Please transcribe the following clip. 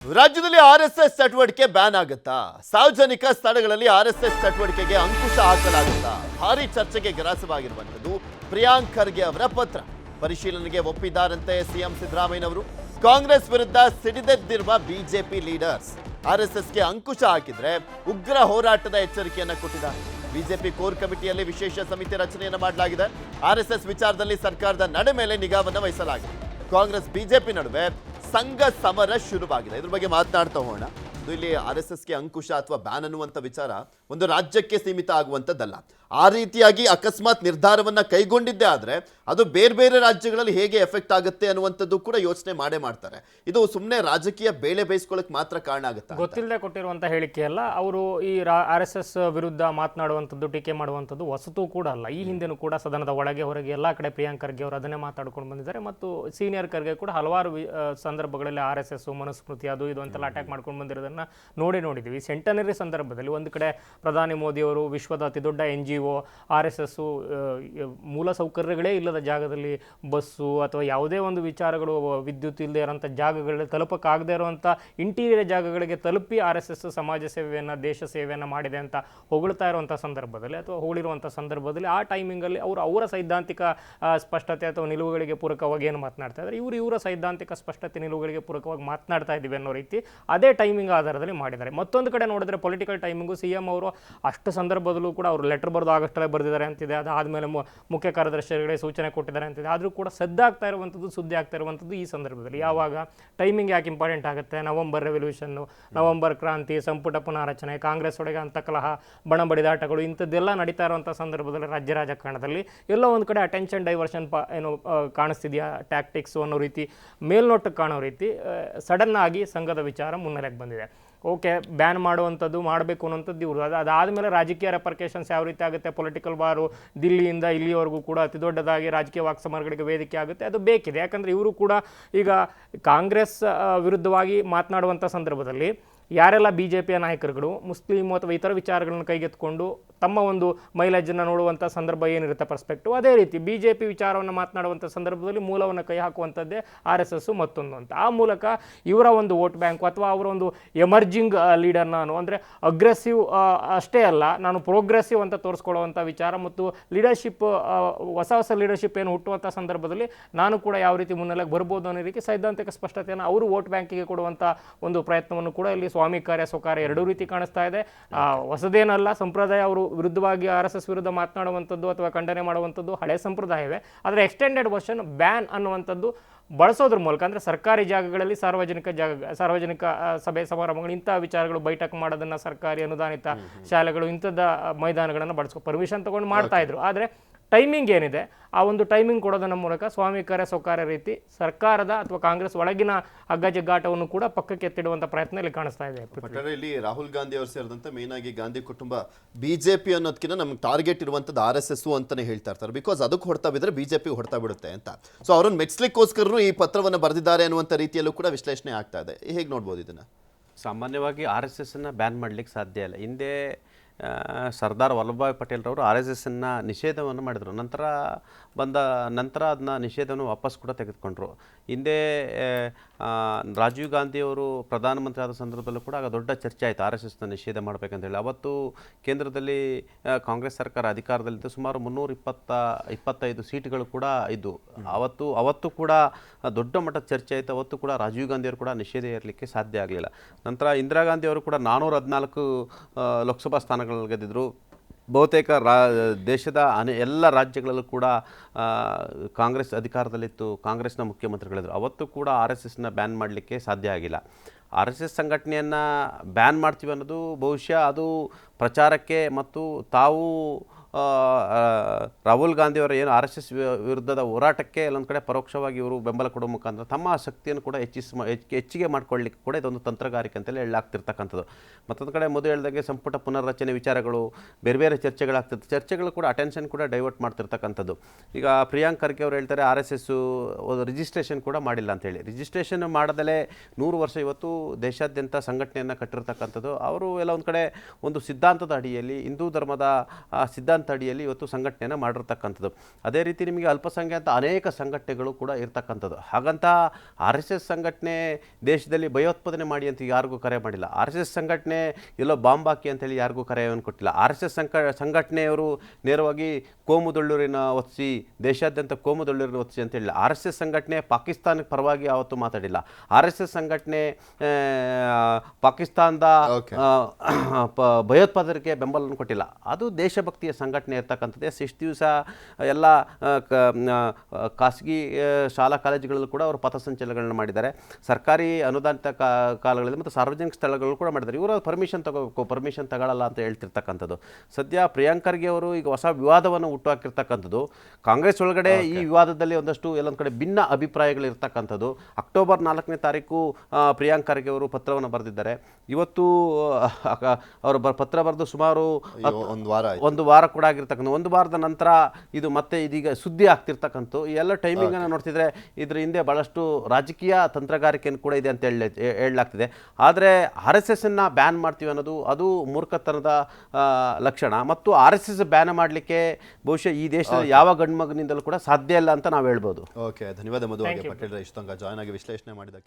ರಾಜ್ಯದಲ್ಲಿ ಆರ್ಎಸ್ಎಸ್ ಚಟುವಟಿಕೆ ಬ್ಯಾನ್ ಆಗುತ್ತಾ? ಸಾರ್ವಜನಿಕ ಸ್ಥಳಗಳಲ್ಲಿ ಆರ್ಎಸ್ಎಸ್ ಚಟುವಟಿಕೆಗೆ ಅಂಕುಶ ಹಾಕಲಾಗುತ್ತಾ? ಭಾರಿ ಚರ್ಚೆಗೆ ಗ್ರಾಸವಾಗಿರುವಂತದ್ದು ಪ್ರಿಯಾಂಕ್ ಖರ್ಗೆ ಅವರ ಪತ್ರ. ಪರಿಶೀಲನೆಗೆ ಒಪ್ಪಿದ್ದಾರಂತೆ ಸಿಎಂ ಸಿದ್ದರಾಮಯ್ಯನವರು. ಕಾಂಗ್ರೆಸ್ ವಿರುದ್ಧ ಸಿಡಿದೆದ್ದಿರುವ ಬಿಜೆಪಿ ಲೀಡರ್ಸ್ ಆರ್ಎಸ್ಎಸ್ಗೆ ಅಂಕುಶ ಹಾಕಿದ್ರೆ ಉಗ್ರ ಹೋರಾಟದ ಎಚ್ಚರಿಕೆಯನ್ನ ಕೊಟ್ಟಿದ್ದಾರೆ. ಬಿಜೆಪಿ ಕೋರ್ ಕಮಿಟಿಯಲ್ಲಿ ವಿಶೇಷ ಸಮಿತಿ ರಚನೆಯನ್ನ ಮಾಡಲಾಗಿದೆ. ಆರ್ಎಸ್ಎಸ್ ವಿಚಾರದಲ್ಲಿ ಸರ್ಕಾರದ ನಡೆ ಮೇಲೆ ನಿಗಾವನ್ನ ವಹಿಸಲಾಗಿದೆ. ಕಾಂಗ್ರೆಸ್ ಬಿಜೆಪಿ ನಡುವೆ ಸಂಘ ಸಮರ ಶುರುವಾಗಿದೆ. ಇದ್ರ ಬಗ್ಗೆ ಮಾತನಾಡ್ತಾ ಹೋಗೋಣ. ಇಲ್ಲಿ ಆರ್ಎಸ್ಎಸ್ಗೆ ಅಂಕುಶ ಅಥವಾ ಬ್ಯಾನ್ ಅನ್ನುವಂಥ ವಿಚಾರ ಒಂದು ರಾಜ್ಯಕ್ಕೆ ಸೀಮಿತ ಆಗುವಂಥದ್ದಲ್ಲ. ಆ ರೀತಿಯಾಗಿ ಅಕಸ್ಮಾತ್ ನಿರ್ಧಾರವನ್ನ ಕೈಗೊಂಡಿದ್ದೇ ಆದ್ರೆ ಅದು ಬೇರೆ ಬೇರೆ ರಾಜ್ಯಗಳಲ್ಲಿ ಹೇಗೆ ಎಫೆಕ್ಟ್ ಆಗುತ್ತೆ ಅನ್ನುವಂಥದ್ದು ಕೂಡ ಯೋಚನೆ ಮಾಡ್ತಾರೆ. ಇದು ಸುಮ್ಮನೆ ರಾಜಕೀಯ ಬೇಳೆ ಬೇಯಿಸ್ಕೊಳ್ಳೋಕೆ ಮಾತ್ರ ಕಾರಣ ಆಗುತ್ತೆ. ಗೊತ್ತಿಲ್ಲದೆ ಕೊಟ್ಟಿರುವಂಥ ಹೇಳಿಕೆ ಅಲ್ಲ. ಅವರು ಈ RSS ವಿರುದ್ಧ ಮಾತನಾಡುವಂಥದ್ದು, ಟೀಕೆ ಮಾಡುವಂಥದ್ದು ಹೊಸತು ಕೂಡ ಅಲ್ಲ. ಈ ಹಿಂದೆನೂ ಕೂಡ ಸದನದ ಒಳಗೆ ಹೊರಗೆ ಎಲ್ಲ ಕಡೆ ಪ್ರಿಯಾಂಕ್ ಖರ್ಗೆ ಅವರು ಅದನ್ನೇ ಮಾತಾಡ್ಕೊಂಡು ಬಂದಿದ್ದಾರೆ. ಮತ್ತು ಸೀನಿಯರ್ ಖರ್ಗೆ ಕೂಡ ಹಲವಾರು ಸಂದರ್ಭಗಳಲ್ಲಿ RSS ಮನುಸ್ಮೃತಿ ಅದು ಇದು ಅಂತೆಲ್ಲ ಅಟ್ಯಾಕ್ ಮಾಡ್ಕೊಂಡು ಬಂದಿರೋದನ್ನ ನೋಡಿದ್ದೀವಿ. ಸೆಂಟನರಿ ಸಂದರ್ಭದಲ್ಲಿ ಒಂದು ಕಡೆ ಪ್ರಧಾನಿ ಮೋದಿ ಅವರು ವಿಶ್ವದ ಅತಿ ದೊಡ್ಡ NGO RSS ಮೂಲ ಸೌಕರ್ಯಗಳೇ ಇಲ್ಲದ ಜಾಗದಲ್ಲಿ ಬಸ್ಸು ಅಥವಾ ಯಾವುದೇ ಒಂದು ವಿಚಾರಗಳು ವಿದ್ಯುತ್ ಇಲ್ಲದೆ ಇರೋಂಥ ಜಾಗಗಳಲ್ಲಿ ತಲುಪಕ್ಕಾಗದೇ ಇರುವಂಥ ಇಂಟೀರಿಯರ್ ಜಾಗಗಳಿಗೆ ತಲುಪಿ RSS ಸಮಾಜ ಸೇವೆಯನ್ನು, ದೇಶ ಸೇವೆಯನ್ನು ಮಾಡಿದೆ ಅಂತ ಹೊಗಳ್ತಾ ಇರುವಂಥ ಸಂದರ್ಭದಲ್ಲಿ ಅಥವಾ ಹೋಳಿರುವಂಥ ಸಂದರ್ಭದಲ್ಲಿ ಆ ಟೈಮಿಂಗಲ್ಲಿ ಅವರ ಸೈದ್ಧಾಂತಿಕ ಸ್ಪಷ್ಟತೆ ಅಥವಾ ನಿಲುವುಗಳಿಗೆ ಪೂರಕವಾಗಿ ಏನು ಮಾತನಾಡ್ತಾ ಇದ್ದಾರೆ, ಇವರ ಸೈದ್ಧಾಂತಿಕ ಸ್ಪಷ್ಟತೆ ನಿಲುವುಗಳಿಗೆ ಪೂರಕವಾಗಿ ಮಾತನಾಡ್ತಾ ಇದ್ದೀವಿ ಅನ್ನೋ ರೀತಿ ಅದೇ ಟೈಮಿಂಗ್ ಆಧಾರದಲ್ಲಿ ಮಾಡಿದ್ದಾರೆ. ಮತ್ತೊಂದು ಕಡೆ ನೋಡಿದ್ರೆ ಪೊಲಿಟಿಕಲ್ ಟೈಮಿಂಗು CM ಅವರು ಅಷ್ಟು ಸಂದರ್ಭದಲ್ಲೂ ಕೂಡ ಅವರು ಲೆಟರ್ ಬರೆದು ಆಗಷ್ಟಲ್ಲೇ ಬರೆದಿದ್ದಾರೆ ಅಂತಿದೆ. ಅದಾದಮೇಲೆ ಮುಖ್ಯ ಕಾರ್ಯದರ್ಶಿಗಳಿಗೆ ಸೂಚನೆ ಕೊಟ್ಟಿದ್ದಾರೆ ಅಂತಿದೆ. ಆದರೂ ಕೂಡ ಸದ್ದಾಗ್ತಾ ಇರುವಂಥದ್ದು, ಸುದ್ದಿ ಆಗ್ತಾ ಇರುವಂಥದ್ದು ಈ ಸಂದರ್ಭದಲ್ಲಿ. ಯಾವಾಗ ಟೈಮಿಂಗ್ ಯಾಕೆ ಇಂಪಾರ್ಟೆಂಟ್ ಆಗುತ್ತೆ? ನವೆಂಬರ್ ರೆವಲ್ಯೂಷನ್ನು, ನವೆಂಬರ್ ಕ್ರಾಂತಿ, ಸಂಪುಟ ಪುನಾರಚನೆ, ಕಾಂಗ್ರೆಸ್ ಒಳಗೆ ಅಂತಕಲಹ, ಬಣ ಬಡಿದಾಟಗಳು ಇಂಥದ್ದೆಲ್ಲ ನಡೀತಾ ಇರುವಂಥ ಸಂದರ್ಭದಲ್ಲಿ ರಾಜ್ಯ ರಾಜಕಾರಣದಲ್ಲಿ ಎಲ್ಲೋ ಒಂದು ಕಡೆ ಅಟೆನ್ಷನ್ ಡೈವರ್ಷನ್ ಕಾಣಿಸ್ತಿದೆಯಾ, ಟ್ಯಾಕ್ಟಿಕ್ಸು ಅನ್ನೋ ರೀತಿ ಮೇಲ್ನೋಟಕ್ಕೆ ಕಾಣೋ ರೀತಿ ಸಡನ್ ಆಗಿ ಸಂಘದ ವಿಚಾರ ಮುನ್ನೆಲೆಗೆ ಬಂದಿದೆ. ಓಕೆ, ಬ್ಯಾನ್ ಮಾಡುವಂಥದ್ದು ಮಾಡಬೇಕು ಅನ್ನೋಂಥದ್ದು ಇವರು. ಅದಾದಮೇಲೆ ರಾಜಕೀಯ ರೆಪರ್ಕೇಷನ್ಸ್ ಯಾವ ರೀತಿ ಆಗುತ್ತೆ, ಪೊಲಿಟಿಕಲ್ ವಾರು ದಿಲ್ಲಿಯಿಂದ ಇಲ್ಲಿವರೆಗೂ ಕೂಡ ಅತಿ ದೊಡ್ಡದಾಗಿ ರಾಜಕೀಯ ವಾಕ್ಸಮರಗಳಿಗೆ ವೇದಿಕೆ ಆಗುತ್ತೆ. ಅದು ಬೇಕಿದೆ. ಯಾಕಂದರೆ ಇವರು ಕೂಡ ಈಗ ಕಾಂಗ್ರೆಸ್ ವಿರುದ್ಧವಾಗಿ ಮಾತನಾಡುವಂಥ ಸಂದರ್ಭದಲ್ಲಿ ಯಾರೆಲ್ಲ BJPಯ ನಾಯಕರುಗಳು ಮುಸ್ಲಿಂ ಅಥವಾ ಇತರ ವಿಚಾರಗಳನ್ನು ಕೈಗೆತ್ತಿಕೊಂಡು ತಮ್ಮ ಒಂದು ಮೈಲೇಜನ್ನು ನೋಡುವಂಥ ಸಂದರ್ಭ ಏನಿರುತ್ತೆ ಪರ್ಸ್ಪೆಕ್ಟಿವ್, ಅದೇ ರೀತಿ BJP ವಿಚಾರವನ್ನು ಮಾತನಾಡುವಂಥ ಸಂದರ್ಭದಲ್ಲಿ ಮೂಲವನ್ನು ಕೈ ಹಾಕುವಂಥದ್ದೇ RSS ಮತ್ತೊಂದು ಅಂತ. ಆ ಮೂಲಕ ಇವರ ಒಂದು ವೋಟ್ ಬ್ಯಾಂಕು ಅಥವಾ ಅವರ ಒಂದು ಎಮರ್ಜಿಂಗ್ ಲೀಡರ್ ನಾನು ಅಂದರೆ ಅಗ್ರೆಸಿವ್ ಅಷ್ಟೇ ಅಲ್ಲ, ನಾನು ಪ್ರೋಗ್ರೆಸಿವ್ ಅಂತ ತೋರಿಸ್ಕೊಳ್ಳುವಂಥ ವಿಚಾರ ಮತ್ತು ಲೀಡರ್ಶಿಪ್ ಹೊಸ ಲೀಡರ್ಶಿಪ್ ಏನು ಹುಟ್ಟುವಂಥ ಸಂದರ್ಭದಲ್ಲಿ ನಾನು ಕೂಡ ಯಾವ ರೀತಿ ಮುನ್ನೆಲೆಗೆ ಬರ್ಬೋದು ಅನ್ನೋ ರೀತಿ ಸೈದ್ಧಾಂತಿಕ ಸ್ಪಷ್ಟತೆಯನ್ನು ಅವರು ವೋಟ್ ಬ್ಯಾಂಕಿಗೆ ಕೊಡುವಂಥ ಒಂದು ಪ್ರಯತ್ನವನ್ನು ಕೂಡ ಇಲ್ಲಿ ಸ್ವಾಮಿ ಕಾರ್ಯ ಸ್ವಕಾರ್ಯ ಎರಡೂ ರೀತಿ ಕಾಣಿಸ್ತಾ ಇದೆ. ಹೊಸದೇನಲ್ಲ, ಸಂಪ್ರದಾಯ ಅವರು ವಿರುದ್ಧವಾಗಿ RSS ವಿರುದ್ಧ ಮಾತನಾಡುವಂಥದ್ದು ಅಥವಾ ಖಂಡನೆ ಮಾಡುವಂಥದ್ದು ಹಳೆ ಸಂಪ್ರದಾಯವೇ. ಆದರೆ ಎಕ್ಸ್ಟೆಂಡೆಡ್ ವರ್ಷನ್ ಬ್ಯಾನ್ ಅನ್ನುವಂಥದ್ದು ಬಳಸೋದ್ರ ಮೂಲಕ ಅಂದರೆ ಸರ್ಕಾರಿ ಜಾಗಗಳಲ್ಲಿ ಸಾರ್ವಜನಿಕ ಸಭೆ ಸಮಾರಂಭಗಳು ಇಂಥ ವಿಚಾರಗಳು ಬೈಠಕ್ ಮಾಡೋದನ್ನು ಸರ್ಕಾರಿ ಅನುದಾನಿತ ಶಾಲೆಗಳು ಇಂಥದ್ದು ಮೈದಾನಗಳನ್ನು ಪರ್ಮಿಷನ್ ತಗೊಂಡು ಮಾಡ್ತಾ ಇದ್ರು. ಆದರೆ ಟೈಮಿಂಗ್ ಏನಿದೆ ಆ ಒಂದು ಟೈಮಿಂಗ್ ಕೊಡೋದನ್ನ ಮೂಲಕ ಸ್ವಾಮಿ ಕಾರ್ಯ ಸ್ವಕಾರ್ಯ ರೀತಿ ಸರ್ಕಾರದ ಅಥವಾ ಕಾಂಗ್ರೆಸ್ ಒಳಗಿನ ಅಗ್ಗಜಗ್ಗಾಟವನ್ನು ಕೂಡ ಪಕ್ಕಕ್ಕೆ ಎತ್ತಿಡುವಂಥ ಪ್ರಯತ್ನ ಇಲ್ಲಿ ಕಾಣಿಸ್ತಾ ಇದೆ. ಇಲ್ಲಿ ರಾಹುಲ್ ಗಾಂಧಿ ಅವರು ಸೇರಿದಂತೆ ಮೇನ್ ಆಗಿ ಗಾಂಧಿ ಕುಟುಂಬ BJP ಅನ್ನೋದಕ್ಕಿಂತ ನಮ್ಗೆ ಟಾರ್ಗೆಟ್ ಇರುವಂಥದ್ದು RSS ಅಂತಾನೆ ಹೇಳ್ತಾ ಇರ್ತಾರೆ. ಬಿಕಾಸ್ ಅದಕ್ಕೆ ಹೊಡ್ತಾ ಬಿದ್ರೆ BJP ಹೊಡ್ತಾ ಬಿಡುತ್ತೆ ಅಂತ. ಸೊ ಅವ್ರನ್ನ ಮೆಚ್ಚಲಿಕ್ಕೋಸ್ಕರ ಈ ಪತ್ರವನ್ನು ಬರೆದಿದ್ದಾರೆ ಅನ್ನುವಂಥ ರೀತಿಯಲ್ಲೂ ಕೂಡ ವಿಶ್ಲೇಷಣೆ ಆಗ್ತಾ ಇದೆ. ಹೇಗೆ ನೋಡ್ಬೋದು ಇದನ್ನ? ಸಾಮಾನ್ಯವಾಗಿ RSSನ ಬ್ಯಾನ್ ಮಾಡಲಿಕ್ಕೆ ಸಾಧ್ಯ ಇಲ್ಲ. ಹಿಂದೆ ಸರ್ದಾರ್ ವಲ್ಲಭಭಾಯ್ ಪಟೇಲ್ರವರು RSSನ ನಿಷೇಧವನ್ನು ಮಾಡಿದರು. ನಂತರ ಅದನ್ನ ನಿಷೇಧವನ್ನು ವಾಪಸ್ ಕೂಡ ತೆಗೆದುಕೊಂಡ್ರು. ಹಿಂದೆ ರಾಜೀವ್ ಗಾಂಧಿಯವರು ಪ್ರಧಾನಮಂತ್ರಿ ಆದ ಸಂದರ್ಭದಲ್ಲೂ ಕೂಡ ಆಗ ದೊಡ್ಡ ಚರ್ಚೆ ಆಯಿತು RSSನ ನಿಷೇಧ ಮಾಡಬೇಕಂತೇಳಿ. ಅವತ್ತು ಕೇಂದ್ರದಲ್ಲಿ ಕಾಂಗ್ರೆಸ್ ಸರ್ಕಾರ ಅಧಿಕಾರದಲ್ಲಿದ್ದು ಸುಮಾರು 325 ಸೀಟ್ಗಳು ಕೂಡ ಇದ್ದು ಅವತ್ತು ಕೂಡ ದೊಡ್ಡ ಮಟ್ಟದ ಚರ್ಚೆ ಆಯಿತು. ಅವತ್ತು ಕೂಡ ರಾಜೀವ್ ಗಾಂಧಿಯವರು ಕೂಡ ನಿಷೇಧ ಇರಲಿಕ್ಕೆ ಸಾಧ್ಯ ಆಗಲಿಲ್ಲ. ನಂತರ ಇಂದಿರಾ ಗಾಂಧಿಯವರು ಕೂಡ 414 ಲೋಕಸಭಾ ಸ್ಥಾನಗಳು ಗೆದ್ದಿದ್ರು. ಬಹುತೇಕ ದೇಶದ ಎಲ್ಲ ರಾಜ್ಯಗಳಲ್ಲೂ ಕೂಡ ಕಾಂಗ್ರೆಸ್ ಅಧಿಕಾರದಲ್ಲಿತ್ತು, ಕಾಂಗ್ರೆಸ್ನ ಮುಖ್ಯಮಂತ್ರಿಗಳಿದ್ರು. ಅವತ್ತು ಕೂಡ RSSನ ಬ್ಯಾನ್ ಮಾಡಲಿಕ್ಕೆ ಸಾಧ್ಯ ಆಗಿಲ್ಲ. RSS ಸಂಘಟನೆಯನ್ನು ಬ್ಯಾನ್ ಮಾಡ್ತೀವಿ ಅನ್ನೋದು ಬಹುಶಃ ಅದು ಪ್ರಚಾರಕ್ಕೆ ಮತ್ತು ತಾವು ರಾಹುಲ್ ಗಾಂಧಿಯವರ ಏನು RSS ವಿರುದ್ಧದ ಹೋರಾಟಕ್ಕೆ ಎಲ್ಲೊಂದು ಕಡೆ ಪರೋಕ್ಷವಾಗಿ ಇವರು ಬೆಂಬಲ ಕೊಡೋ ಮುಖಾಂತರ ತಮ್ಮ ಶಕ್ತಿಯನ್ನು ಕೂಡ ಹೆಚ್ಚಿಗೆ ಮಾಡ್ಕೊಳ್ಳಿಕ್ಕೆ ಕೂಡ ಇದೊಂದು ತಂತ್ರಗಾರಿಕೆ ಅಂತಲೇ ಹೇಳಲಾಗ್ತಿರ್ತಕ್ಕಂಥದ್ದು. ಮತ್ತೊಂದು ಕಡೆ ಮೊದಲು ಹೇಳಿದಾಗೆ ಸಂಪುಟ ಪುನರ್ರಚನೆ ವಿಚಾರಗಳು ಬೇರೆ ಚರ್ಚೆಗಳಾಗ್ತಿರ್ತದೆ. ಚರ್ಚೆಗಳು ಕೂಡ ಅಟೆನ್ಷನ್ ಕೂಡ ಡೈವರ್ಟ್ ಮಾಡ್ತಿರ್ತಕ್ಕಂಥದ್ದು. ಈಗ ಪ್ರಿಯಾಂಕ್ ಖರ್ಗೆ ಅವರು ಹೇಳ್ತಾರೆ RSS ರಿಜಿಸ್ಟ್ರೇಷನ್ ಕೂಡ ಮಾಡಿಲ್ಲ ಅಂತೇಳಿ. ರಿಜಿಸ್ಟ್ರೇಷನ್ ಮಾಡದಲೇ 100 ವರ್ಷ ಇವತ್ತು ದೇಶಾದ್ಯಂತ ಸಂಘಟನೆಯನ್ನು ಕಟ್ಟಿರ್ತಕ್ಕಂಥದ್ದು. ಅವರು ಎಲ್ಲ ಒಂದು ಕಡೆ ಒಂದು ಸಿದ್ಧಾಂತದ ಅಡಿಯಲ್ಲಿ ಹಿಂದೂ ಧರ್ಮದ ಸಿದ್ಧಾಂತ ಸಿದ್ಧಾಂತ ಅಡಿಯಲ್ಲಿ ಇವತ್ತು ಸಂಘಟನೆಯನ್ನು ಮಾಡಿರ್ತಕ್ಕಂಥದ್ದು. ಅದೇ ರೀತಿ ನಿಮಗೆ ಅಲ್ಪಸಂಖ್ಯಾತ ಅನೇಕ ಸಂಘಟನೆಗಳು ಕೂಡ ಇರ್ತಕ್ಕಂಥದ್ದು. ಹಾಗಂತ RSS ಸಂಘಟನೆ ದೇಶದಲ್ಲಿ ಭಯೋತ್ಪಾದನೆ ಮಾಡಿ ಅಂತ ಯಾರಿಗೂ ಕರೆ ಮಾಡಿಲ್ಲ. RSS ಸಂಘಟನೆ ಎಲ್ಲೋ ಬಾಂಬ್ ಹಾಕಿ ಅಂತೇಳಿ ಯಾರಿಗೂ ಕರೆಯನ್ನು ಕೊಟ್ಟಿಲ್ಲ. RSS ಸಂಘಟನೆಯವರು ನೇರವಾಗಿ ಕೋಮುದೊಳ್ಳೂರಿನ ಒತ್ತಿಸಿ, ದೇಶಾದ್ಯಂತ ಕೋಮುದೊಳ್ಳೂರಿನ ಒತ್ತಿಸಿ ಅಂತ ಹೇಳಿಲ್ಲ. RSS ಸಂಘಟನೆ ಪಾಕಿಸ್ತಾನಕ್ಕೆ ಪರವಾಗಿ ಯಾವತ್ತೂ ಮಾತಾಡಿಲ್ಲ. RSS ಸಂಘಟನೆ ಪಾಕಿಸ್ತಾನದ ಭಯೋತ್ಪಾದಕರಿಗೆ ಬೆಂಬಲವನ್ನು ಕೊಟ್ಟಿಲ್ಲ. ಅದು ದೇಶಭಕ್ತಿಯ ಸಂಘಟನೆ ಇರ್ತಕ್ಕಂಥದ್ದು. ಇಷ್ಟು ದಿವಸ ಎಲ್ಲ ಖಾಸಗಿ ಶಾಲಾ ಕಾಲೇಜುಗಳಲ್ಲೂ ಕೂಡ ಅವರು ಪಥಸಂಚಲನಗಳನ್ನ ಮಾಡಿದ್ದಾರೆ. ಸರ್ಕಾರಿ ಅನುದಾನಿತ ಕಾಲಗಳಲ್ಲಿ ಮತ್ತು ಸಾರ್ವಜನಿಕ ಸ್ಥಳಗಳು ಕೂಡ ಮಾಡಿದ್ದಾರೆ. ಇವರು ಪರ್ಮಿಷನ್ ತಗೊಳ್ಳಲ್ಲ ಅಂತ ಹೇಳ್ತಿರ್ತಕ್ಕಂಥದ್ದು. ಸದ್ಯ ಪ್ರಿಯಾಂಕ್ ಖರ್ಗೆ ಅವರು ಈಗ ಹೊಸ ವಿವಾದವನ್ನು ಹುಟ್ಟುಹಾಕಿರ್ತಕ್ಕಂಥದ್ದು. ಕಾಂಗ್ರೆಸ್ ಒಳಗಡೆ ಈ ವಿವಾದದಲ್ಲಿ ಒಂದಷ್ಟು ಎಲ್ಲೊಂದು ಕಡೆ ಭಿನ್ನ ಅಭಿಪ್ರಾಯಗಳು ಇರ್ತಕ್ಕಂಥದ್ದು. ಅಕ್ಟೋಬರ್ 4ನೇ ತಾರೀಕು ಪ್ರಿಯಾಂಕ್ ಖರ್ಗೆ ಅವರು ಪತ್ರವನ್ನು ಬರೆದಿದ್ದಾರೆ. ಇವತ್ತು ಅವರು ಪತ್ರ ಬರೆದು ಸುಮಾರು ಒಂದು ವಾರ ಕೂಡ ಆಗಿರ್ತಕ್ಕಂಥ. ಒಂದು ವಾರದ ನಂತರ ಇದು ಮತ್ತೆ ಇದೀಗ ಸುದ್ದಿ ಆಗ್ತಿರ್ತಕ್ಕಂಥ ಈ ಎಲ್ಲ ಟೈಮಿಂಗನ್ನು ನೋಡ್ತಿದ್ರೆ ಇದ್ರ ಹಿಂದೆ ಬಹಳಷ್ಟು ರಾಜಕೀಯ ತಂತ್ರಗಾರಿಕೆಯನ್ನು ಕೂಡ ಇದೆ ಅಂತ ಹೇಳಲಾಗ್ತಿದೆ. ಆದರೆ RSS ಅನ್ನ ಬ್ಯಾನ್ ಮಾಡ್ತೀವಿ ಅನ್ನೋದು ಅದು ಮೂರ್ಖತನದ ಲಕ್ಷಣ. ಮತ್ತು RSS ಬ್ಯಾನ್ ಮಾಡಲಿಕ್ಕೆ ಬಹುಶಃ ಈ ದೇಶದ ಯಾವ ಗಂಡ್ಮಗನಿಂದಲೂ ಕೂಡ ಸಾಧ್ಯ ಇಲ್ಲ ಅಂತ ನಾವು ಹೇಳ್ಬೋದು. ಓಕೆ, ಧನ್ಯವಾದ ಮಧು. ಪಟೇಲ್ ಇಷ್ಟು ತನಕ ಜಾಯ್ನ್ ಆಗಿ ವಿಶ್ಲೇಷಣೆ ಮಾಡಿದ್ದಕ್ಕೆ.